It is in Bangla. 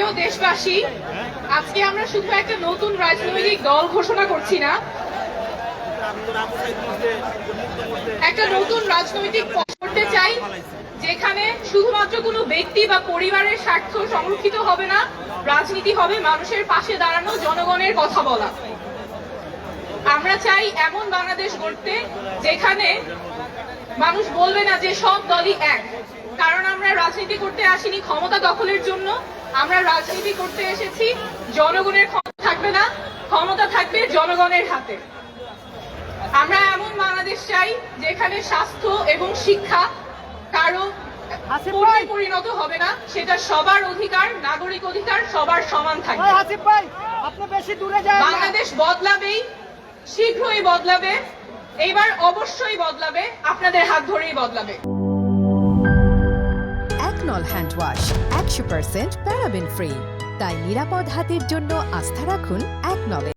প্রিয় দেশবাসী, আজকে আমরা শুধু একটা নতুন রাজনৈতিক দল ঘোষণা করছি না, একটা নতুন রাজনৈতিক পথ করতে চাই, যেখানে শুধুমাত্র কোনো ব্যক্তি বা পরিবারের স্বার্থ সংরক্ষিত হবে না, রাজনীতি হবে মানুষের পাশে দাঁড়ানো, জনগণের কথা বলা। আমরা চাই এমন বাংলাদেশ গড়তে যেখানে মানুষ বলবে না যে সব দলই এক। কারণ আমরা রাজনীতি করতে আসিনি ক্ষমতা দখলের জন্য, আমরা রাজনীতি করতে এসেছি জনগণের ক্ষমতা থাকবে না, ক্ষমতা থাকবে জনগণের হাতে। আমরা এমন বাংলাদেশ চাই যেখানে স্বাস্থ্য এবং শিক্ষা কারো পরিণত হবে না, সেটা সবার অধিকার, নাগরিক অধিকার, সবার সমান থাকবে। বাংলাদেশ বদলাবেই, শীঘ্রই বদলাবে, এবার অবশ্যই বদলাবে, আপনাদের হাত ধরেই বদলাবে। একনল হ্যান্ড ওয়াশ 100% প্যারাবেন ফ্রি, তাই নিরাপদ হাতের জন্য আস্থা রাখুন একনলে।